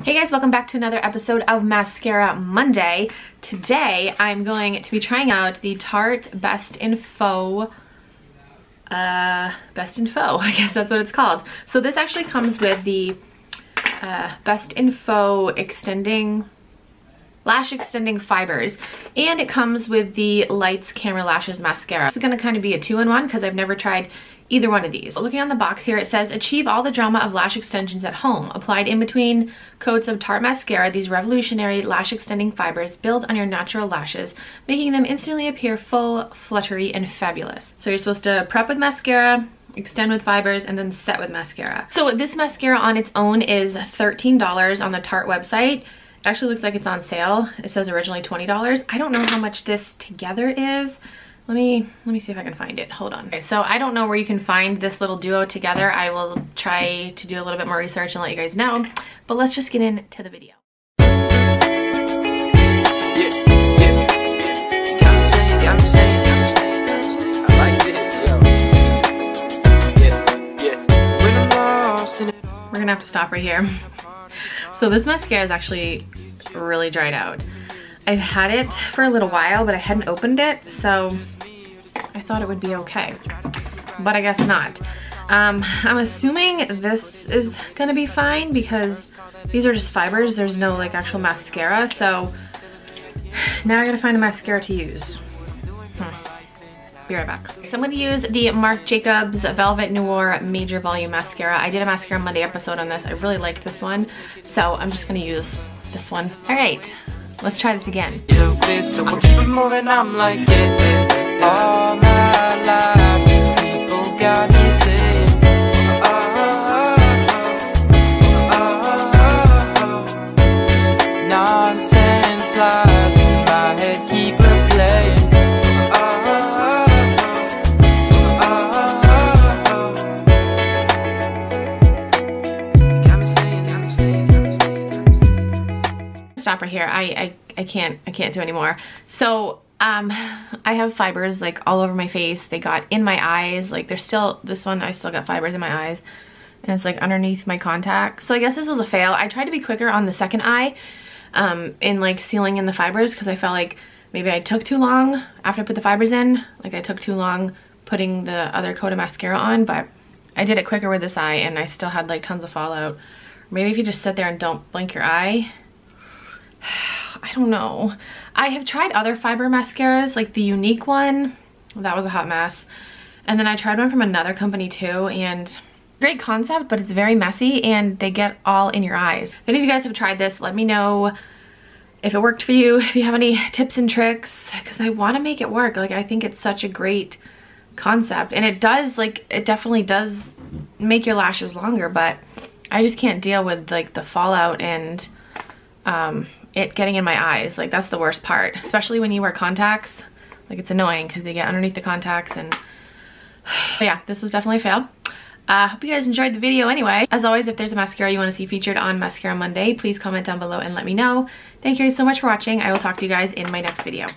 Hey guys, welcome back to another episode of Mascara Monday. Today I'm going to be trying out the Tarte Best in Faux, I guess that's what it's called. So this actually comes with the Best in Faux lash extending fibers, and it comes with the Lights Camera Lashes mascara. This is going to kind of be a two-in-one because I've never tried either one of these. Looking on the box here, it says achieve all the drama of lash extensions at home. Applied in between coats of Tarte mascara, these revolutionary lash extending fibers build on your natural lashes, making them instantly appear full, fluttery, and fabulous. So you're supposed to prep with mascara, extend with fibers, and then set with mascara. So this mascara on its own is $13 on the Tarte website. It actually looks like it's on sale. It says originally $20. I don't know how much this together is. Let me see if I can find it. Hold on. Okay, so I don't know where you can find this little duo together. I will try to do a little bit more research and let you guys know. But let's just get into the video. We're gonna have to stop right here. So this mascara is actually really dried out. I've had it for a little while, but I hadn't opened it, so I thought it would be okay, but I guess not. I'm assuming this is gonna be fine because these are just fibers. There's no like actual mascara, so now I gotta find a mascara to use. Be right back. So I'm gonna use the Marc Jacobs Velvet Noir Major Volume Mascara. I did a Mascara Monday episode on this. I really liked this one, so I'm just gonna use this one. All right, let's try this again. So I keep it moving, I'm like, yeah, all my life, these people got me saying, nonsense lies in my head, keep replaying. Stop right here. I can't do anymore. So I have fibers like all over my face. They got in my eyes. Like there's still this one. I still got fibers in my eyes, and it's like underneath my contact. So I guess this was a fail. I tried to be quicker on the second eye in like sealing in the fibers because I felt like maybe I took too long after I put the fibers in. Like I took too long putting the other coat of mascara on, but I did it quicker with this eye and I still had like tons of fallout. Or maybe if you just sit there and don't blink your eye. I don't know. I have tried other fiber mascaras, like the Unique one. That was a hot mess. And then I tried one from another company too, and great concept, but it's very messy and they get all in your eyes. If any of you guys have tried this, let me know if it worked for you, if you have any tips and tricks, because I want to make it work. Like I think it's such a great concept, and it does, like, it definitely does make your lashes longer, but I just can't deal with like the fallout and it getting in my eyes. Like that's the worst part, especially when you wear contacts. Like it's annoying because they get underneath the contacts, and but yeah, this was definitely a fail. Hope you guys enjoyed the video anyway. As always, if there's a mascara you want to see featured on Mascara Monday, please comment down below and let me know. Thank you guys so much for watching. I will talk to you guys in my next video.